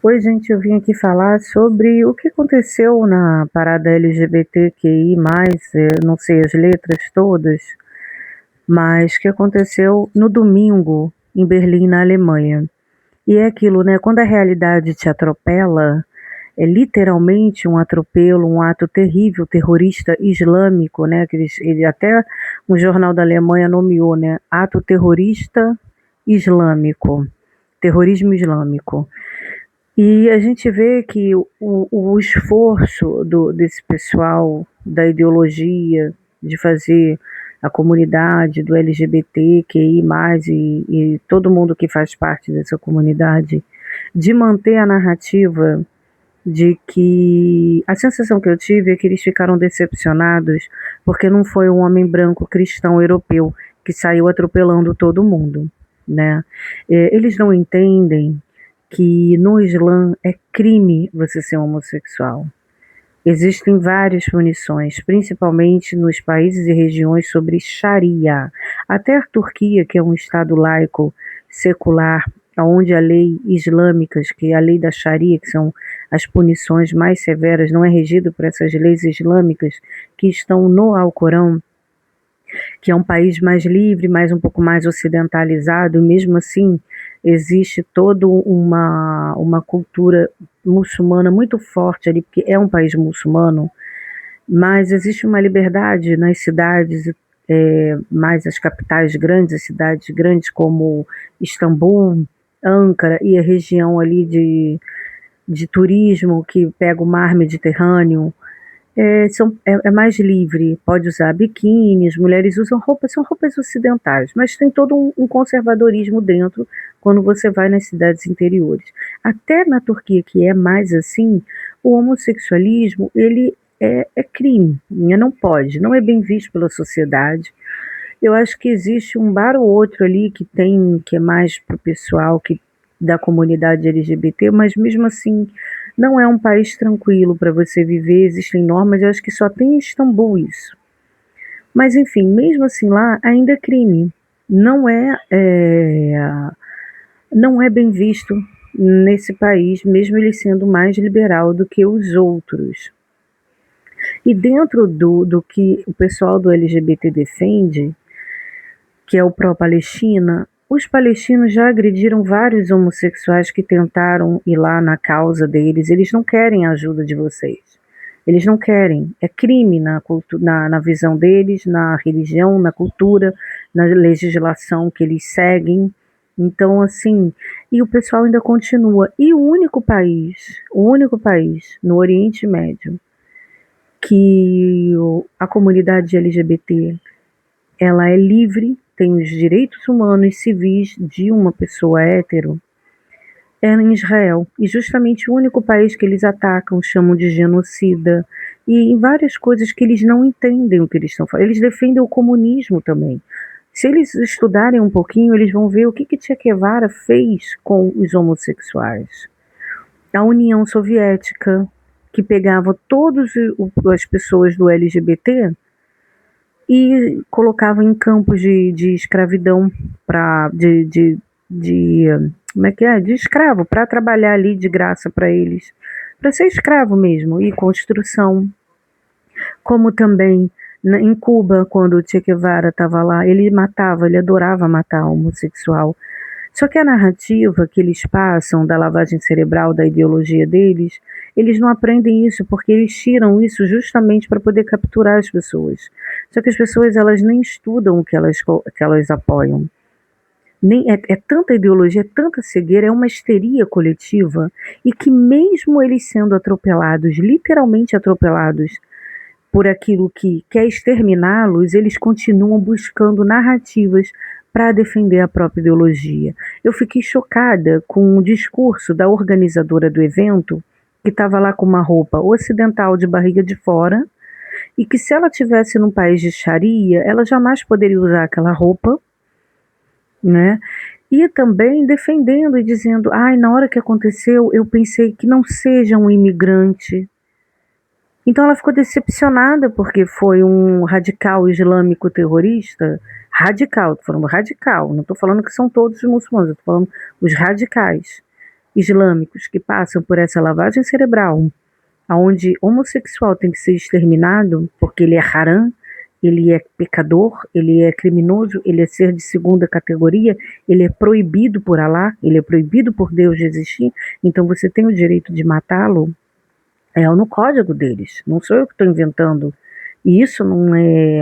Oi, gente, eu vim aqui falar sobre o que aconteceu na parada LGBTQI+, não sei as letras todas, mas que aconteceu no domingo em Berlim, na Alemanha. E é aquilo, né? Quando a realidade te atropela, é literalmente um atropelo, um ato terrível, terrorista islâmico, né? Ele até um jornal da Alemanha nomeou, né? Ato terrorista islâmico, terrorismo islâmico. E a gente vê que o esforço desse pessoal da ideologia de fazer a comunidade do LGBTQI+, e todo mundo que faz parte dessa comunidade, de manter a narrativa de que a sensação que eu tive é que eles ficaram decepcionados porque não foi um homem branco cristão europeu que saiu atropelando todo mundo, né? Eles não entendem que no Islã é crime você ser homossexual. Existem várias punições, principalmente nos países e regiões sobre Sharia. Até a Turquia, que é um estado laico, secular, onde a lei islâmica, que é a lei da Sharia, que são as punições mais severas, não é regido por essas leis islâmicas que estão no Alcorão, que é um país mais livre, mais um pouco mais ocidentalizado, e mesmo assim existe toda uma cultura muçulmana muito forte ali, porque é um país muçulmano, mas existe uma liberdade nas cidades, mais as capitais grandes, as cidades grandes como Istambul, Ankara e a região ali de turismo que pega o mar Mediterrâneo, é mais livre, pode usar biquíni, as mulheres usam roupas, são roupas ocidentais, mas tem todo um conservadorismo dentro quando você vai nas cidades interiores. Até na Turquia, que é mais assim, o homossexualismo, ele é crime, né? Não pode, não é bem visto pela sociedade. Eu acho que existe um bar ou outro ali que é mais pro pessoal da comunidade LGBT, mas mesmo assim não é um país tranquilo para você viver, existem normas, eu acho que só tem em Istambul isso. Mas enfim, mesmo assim lá ainda é crime. Não é, não é bem visto nesse país, mesmo ele sendo mais liberal do que os outros. E dentro do que o pessoal do LGBT defende, que é o pró-Palestina, os palestinos já agrediram vários homossexuais que tentaram ir lá na causa deles. Eles não querem a ajuda de vocês. Eles não querem. É crime na visão deles, na religião, na cultura, na legislação que eles seguem. Então, assim, e o pessoal ainda continua. E o único país no Oriente Médio que a comunidade LGBT ela é livre, tem os direitos humanos e civis de uma pessoa hétero, é em Israel. E justamente o único país que eles atacam, chamam de genocida, e em várias coisas que eles não entendem o que eles estão falando. Eles defendem o comunismo também. Se eles estudarem um pouquinho, eles vão ver o que Che Guevara fez com os homossexuais. A União Soviética, que pegava todas as pessoas do LGBT e colocava em campos de escravidão para de como é que é? De escravo, para trabalhar ali de graça para eles, para ser escravo mesmo, e construção. Como também em Cuba, quando o Che Guevara estava lá, ele matava, ele adorava matar homossexual. Só que a narrativa que eles passam da lavagem cerebral, da ideologia deles, eles não aprendem isso porque eles tiram isso justamente para poder capturar as pessoas. Só que as pessoas elas nem estudam o que elas apoiam. Nem, é tanta ideologia, é tanta cegueira, é uma histeria coletiva e que mesmo eles sendo atropelados, literalmente atropelados por aquilo que quer exterminá-los, eles continuam buscando narrativas para defender a própria ideologia. Eu fiquei chocada com o discurso da organizadora do evento, que estava lá com uma roupa ocidental de barriga de fora, e que se ela tivesse num país de Sharia, ela jamais poderia usar aquela roupa, né? E também defendendo e dizendo, ai, na hora que aconteceu, eu pensei que não seja um imigrante. Então ela ficou decepcionada porque foi um radical islâmico terrorista. Radical, tô falando radical, não estou falando que são todos os muçulmanos, estou falando os radicais. islâmicos que passam por essa lavagem cerebral, onde homossexual tem que ser exterminado porque ele é haram, ele é pecador, ele é criminoso, ele é ser de segunda categoria, ele é proibido por Alá, ele é proibido por Deus de existir, então você tem o direito de matá-lo, é no código deles, não sou eu que estou inventando. E isso não é,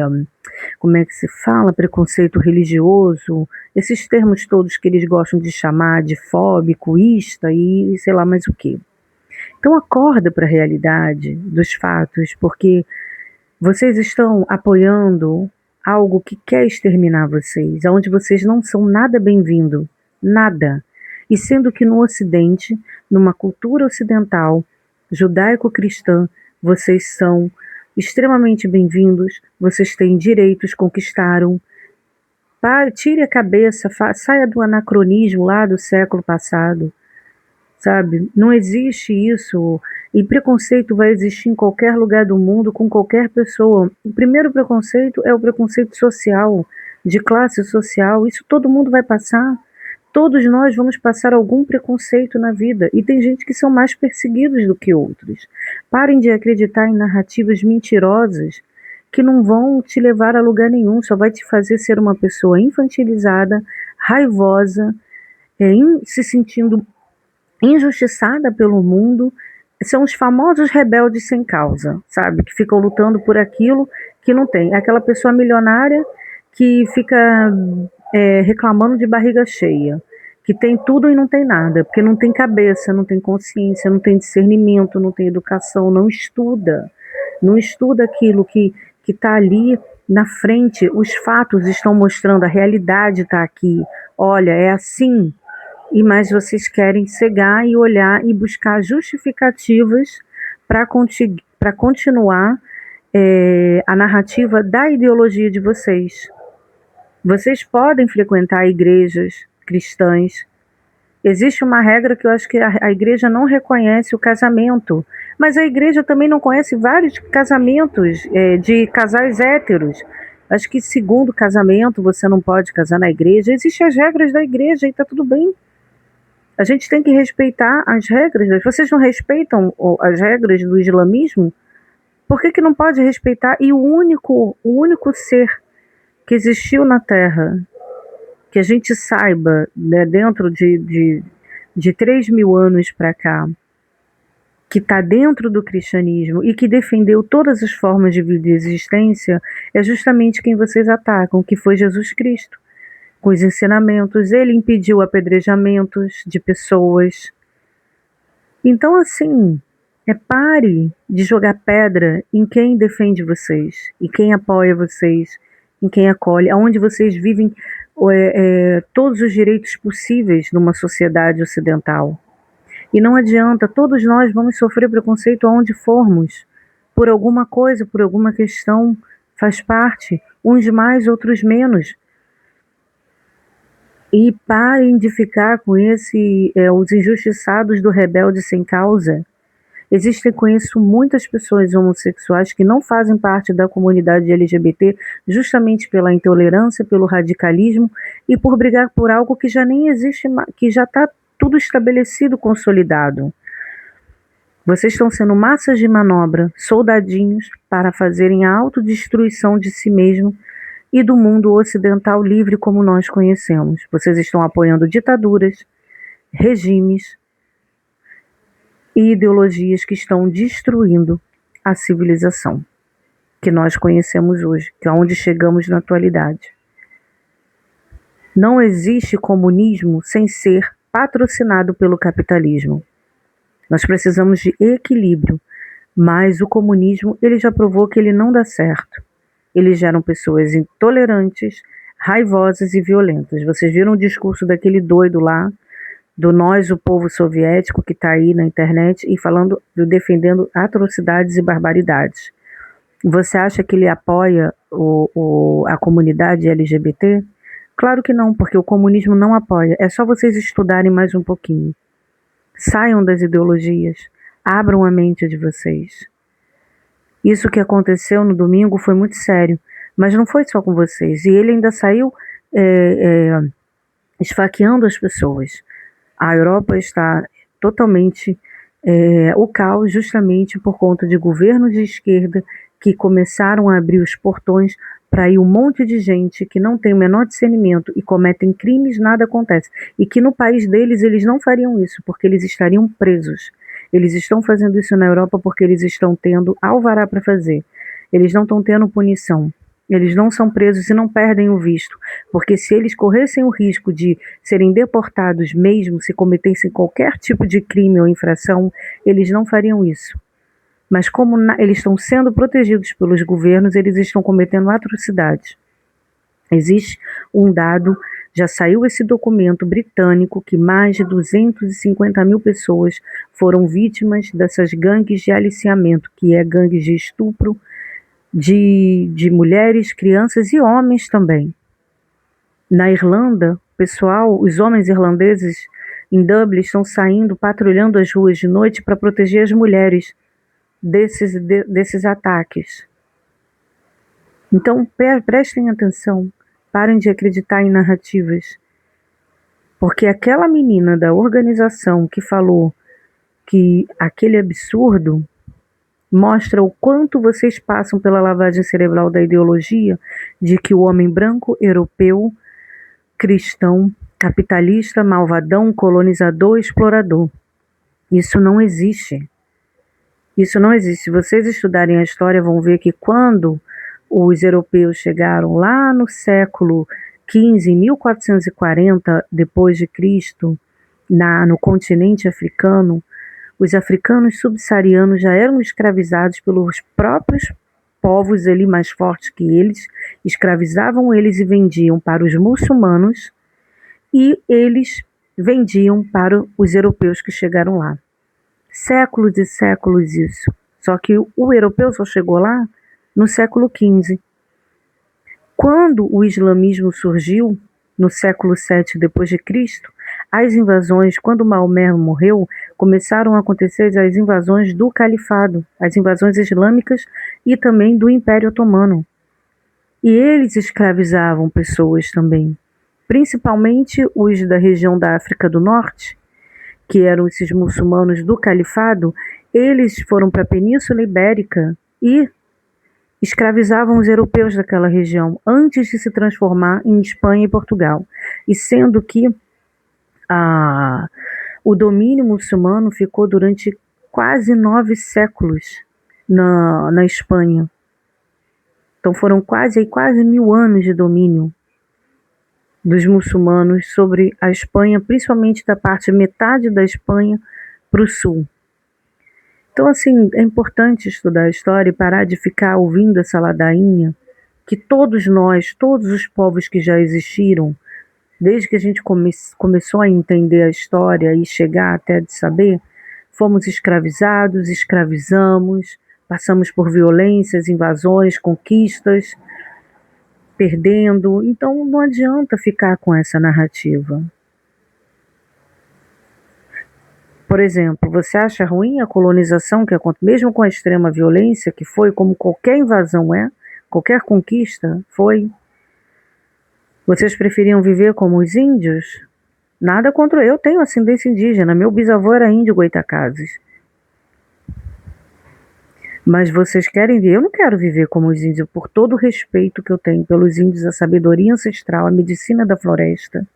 como é que se fala, preconceito religioso, esses termos todos que eles gostam de chamar de fóbico, ista e sei lá mais o que. Então acorda para a realidade dos fatos, porque vocês estão apoiando algo que quer exterminar vocês, onde vocês não são nada bem-vindo, nada. E sendo que no Ocidente, numa cultura ocidental, judaico-cristã, vocês são extremamente bem-vindos, vocês têm direitos, conquistaram. Tire a cabeça, saia do anacronismo lá do século passado, sabe? Não existe isso. E preconceito vai existir em qualquer lugar do mundo, com qualquer pessoa. O primeiro preconceito é o preconceito social, de classe social. Isso todo mundo vai passar. Todos nós vamos passar algum preconceito na vida. E tem gente que são mais perseguidos do que outros. Parem de acreditar em narrativas mentirosas que não vão te levar a lugar nenhum. Só vai te fazer ser uma pessoa infantilizada, raivosa, se sentindo injustiçada pelo mundo. São os famosos rebeldes sem causa, sabe? Que ficam lutando por aquilo que não tem. É aquela pessoa milionária que fica reclamando de barriga cheia, que tem tudo e não tem nada, porque não tem cabeça, não tem consciência, não tem discernimento, não tem educação, não estuda aquilo que está ali na frente, os fatos estão mostrando, a realidade está aqui. Olha, é assim. E mais vocês querem cegar e olhar e buscar justificativas para continuar a narrativa da ideologia de vocês. Vocês podem frequentar igrejas cristãs. Existe uma regra que eu acho que a igreja não reconhece o casamento, mas a igreja também não conhece vários casamentos de casais héteros. Acho que segundo casamento você não pode casar na igreja. Existem as regras da igreja e está tudo bem. A gente tem que respeitar as regras. Vocês não respeitam as regras do islamismo? Por que não pode respeitar? E o único ser que existiu na Terra, que a gente saiba, né, dentro de 3.000 anos para cá, que está dentro do cristianismo e que defendeu todas as formas de vida e existência, é justamente quem vocês atacam, que foi Jesus Cristo. Com os ensinamentos, ele impediu apedrejamentos de pessoas. Então, assim, pare de jogar pedra em quem defende vocês, em quem apoia vocês, em quem acolhe, aonde vocês vivem todos os direitos possíveis numa sociedade ocidental. E não adianta, todos nós vamos sofrer preconceito aonde formos, por alguma coisa, por alguma questão, faz parte, uns mais, outros menos. E parem de ficar com os injustiçados do rebelde sem causa. Conheço muitas pessoas homossexuais que não fazem parte da comunidade LGBT justamente pela intolerância, pelo radicalismo e por brigar por algo que já nem existe, que já está tudo estabelecido, consolidado. Vocês estão sendo massas de manobra, soldadinhos para fazerem a autodestruição de si mesmo e do mundo ocidental livre como nós conhecemos. Vocês estão apoiando ditaduras, regimes e ideologias que estão destruindo a civilização que nós conhecemos hoje, que é onde chegamos na atualidade. Não existe comunismo sem ser patrocinado pelo capitalismo. Nós precisamos de equilíbrio, mas o comunismo ele já provou que ele não dá certo. Eles geram pessoas intolerantes, raivosas e violentas. Vocês viram o discurso daquele doido lá, do nós, o povo soviético, que está aí na internet, e defendendo atrocidades e barbaridades. Você acha que ele apoia a comunidade LGBT? Claro que não, porque o comunismo não apoia. É só vocês estudarem mais um pouquinho. Saiam das ideologias, abram a mente de vocês. Isso que aconteceu no domingo foi muito sério, mas não foi só com vocês. E ele ainda saiu esfaqueando as pessoas. A Europa está totalmente o caos, justamente por conta de governos de esquerda que começaram a abrir os portões para ir um monte de gente que não tem o menor discernimento e cometem crimes, nada acontece. E que no país deles eles não fariam isso, porque eles estariam presos. Eles estão fazendo isso na Europa porque eles estão tendo alvará para fazer. Eles não estão tendo punição. Eles não são presos e não perdem o visto, porque se eles corressem o risco de serem deportados mesmo se cometessem qualquer tipo de crime ou infração, eles não fariam isso. Mas como eles estão sendo protegidos pelos governos, eles estão cometendo atrocidades. Existe um dado, já saiu esse documento britânico, que mais de 250 mil pessoas foram vítimas dessas gangues de aliciamento, que é gangues de estupro de mulheres, crianças e homens também. Na Irlanda, pessoal, os homens irlandeses em Dublin estão saindo, patrulhando as ruas de noite para proteger as mulheres desses ataques. Então, prestem atenção, parem de acreditar em narrativas, porque aquela menina da organização que falou que aquele absurdo mostra o quanto vocês passam pela lavagem cerebral da ideologia de que o homem branco, europeu, cristão, capitalista, malvadão, colonizador, explorador. Isso não existe. Isso não existe. Se vocês estudarem a história, vão ver que quando os europeus chegaram lá no século XV, em 1440 depois de Cristo, no continente africano, os africanos subsaarianos já eram escravizados pelos próprios povos ali mais fortes que eles, escravizavam eles e vendiam para os muçulmanos, e eles vendiam para os europeus que chegaram lá. Séculos e séculos isso. Só que o europeu só chegou lá no século XV. Quando o islamismo surgiu, no século VII depois de Cristo, as invasões, quando Maomé morreu, começaram a acontecer as invasões do califado, as invasões islâmicas e também do Império Otomano. E eles escravizavam pessoas também, principalmente os da região da África do Norte, que eram esses muçulmanos do califado. Eles foram para a Península Ibérica e escravizavam os europeus daquela região antes de se transformar em Espanha e Portugal. E sendo que o domínio muçulmano ficou durante quase 9 séculos na Espanha. Então foram quase 1000 anos de domínio dos muçulmanos sobre a Espanha, principalmente da parte, metade da Espanha para o sul. Então, assim, é importante estudar a história e parar de ficar ouvindo essa ladainha que todos nós, todos os povos que já existiram, desde que a gente começou a entender a história e chegar até de saber, fomos escravizados, escravizamos, passamos por violências, invasões, conquistas, perdendo. Então não adianta ficar com essa narrativa. Por exemplo, você acha ruim a colonização que acontece, mesmo com a extrema violência que foi, como qualquer invasão qualquer conquista foi? Vocês preferiam viver como os índios? Nada contra, eu tenho ascendência indígena, meu bisavô era índio Goitacazes. Mas vocês querem ver? Eu não quero viver como os índios, por todo o respeito que eu tenho pelos índios, a sabedoria ancestral, a medicina da floresta,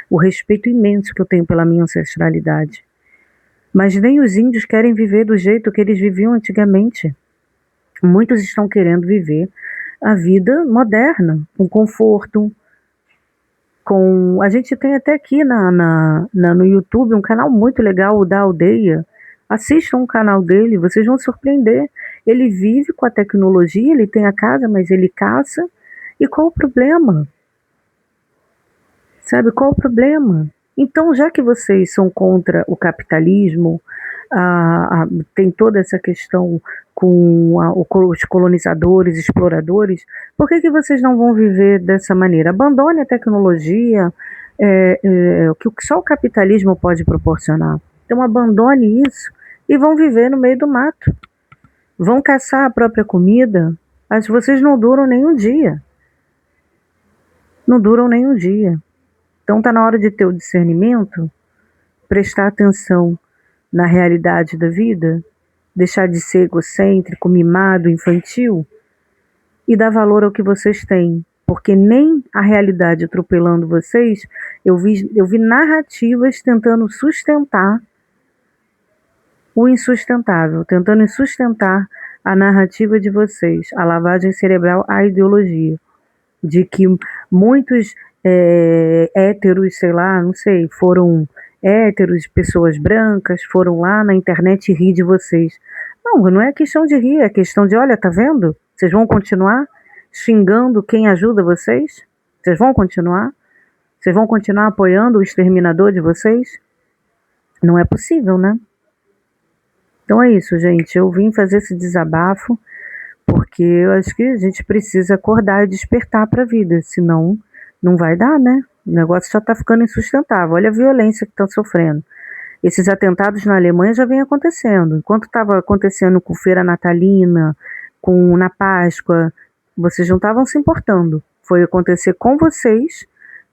o respeito imenso que eu tenho pela minha ancestralidade. Mas nem os índios querem viver do jeito que eles viviam antigamente. Muitos estão querendo viver a vida moderna, com conforto, a gente tem até aqui no YouTube um canal muito legal, o da Aldeia. Assistam o canal dele, vocês vão se surpreender. Ele vive com a tecnologia, ele tem a casa, mas ele caça. E qual o problema? Sabe, qual o problema? Então, já que vocês são contra o capitalismo, tem toda essa questão com os colonizadores, exploradores, por que vocês não vão viver dessa maneira? Abandone a tecnologia, que só o capitalismo pode proporcionar. Então abandone isso e vão viver no meio do mato. Vão caçar a própria comida, mas vocês não duram nem um dia. Não duram nem um dia. Então está na hora de ter o discernimento, prestar atenção na realidade da vida? Deixar de ser egocêntrico, mimado, infantil e dar valor ao que vocês têm. Porque nem a realidade atropelando vocês, eu vi narrativas tentando sustentar o insustentável, tentando sustentar a narrativa de vocês, a lavagem cerebral, a ideologia, de que muitos héteros, sei lá, não sei, foram héteros, pessoas brancas, foram lá na internet rir de vocês. Não é questão de rir, é questão de, olha, tá vendo? Vocês vão continuar xingando quem ajuda vocês? Vocês vão continuar? Vocês vão continuar apoiando o exterminador de vocês? Não é possível, né? Então é isso, gente. Eu vim fazer esse desabafo porque eu acho que a gente precisa acordar e despertar para a vida, senão não vai dar, né? O negócio já está ficando insustentável. Olha a violência que estão sofrendo. Esses atentados na Alemanha já vem acontecendo. Enquanto estava acontecendo com Feira Natalina, na Páscoa, vocês não estavam se importando. Foi acontecer com vocês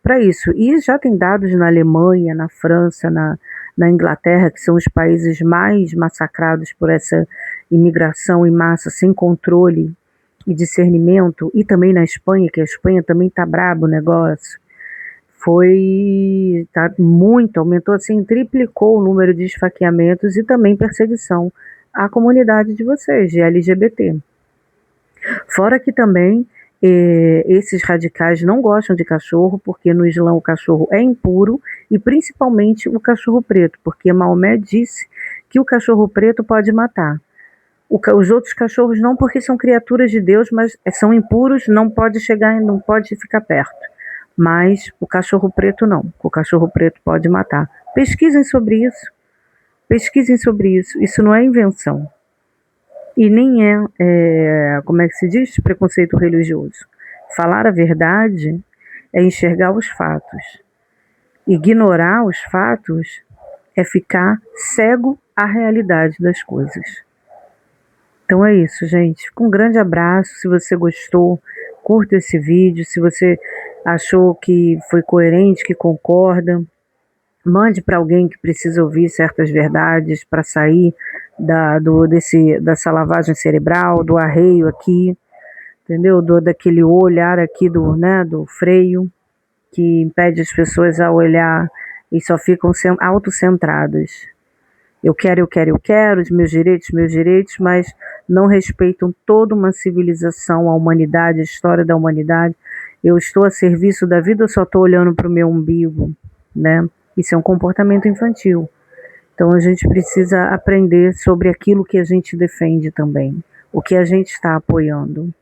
para isso. E já tem dados na Alemanha, na França, na Inglaterra, que são os países mais massacrados por essa imigração em massa sem controle e discernimento, e também na Espanha, que a Espanha também está brabo o negócio. Aumentou assim, triplicou o número de esfaqueamentos e também perseguição à comunidade de vocês, de LGBT. Fora que também esses radicais não gostam de cachorro, porque no Islã o cachorro é impuro, e principalmente o cachorro preto, porque Maomé disse que o cachorro preto pode matar. Os outros cachorros não, porque são criaturas de Deus, mas são impuros, não pode chegar, não pode ficar perto. Mas o cachorro preto não, o cachorro preto pode matar. Pesquisem sobre isso, isso não é invenção. E nem como é que se diz? Preconceito religioso. Falar a verdade é enxergar os fatos. Ignorar os fatos é ficar cego à realidade das coisas. Então é isso, gente. Um grande abraço. Se você gostou, curta esse vídeo. Se você achou que foi coerente, que concorda, mande para alguém que precisa ouvir certas verdades para sair dessa lavagem cerebral, do arreio aqui, entendeu? Daquele olhar aqui do freio que impede as pessoas a olhar e só ficam autocentradas. Eu quero, os meus direitos, mas não respeitam toda uma civilização, a humanidade, a história da humanidade. Eu estou a serviço da vida, eu só estou olhando para o meu umbigo, né? Isso é um comportamento infantil. Então a gente precisa aprender sobre aquilo que a gente defende também, o que a gente está apoiando.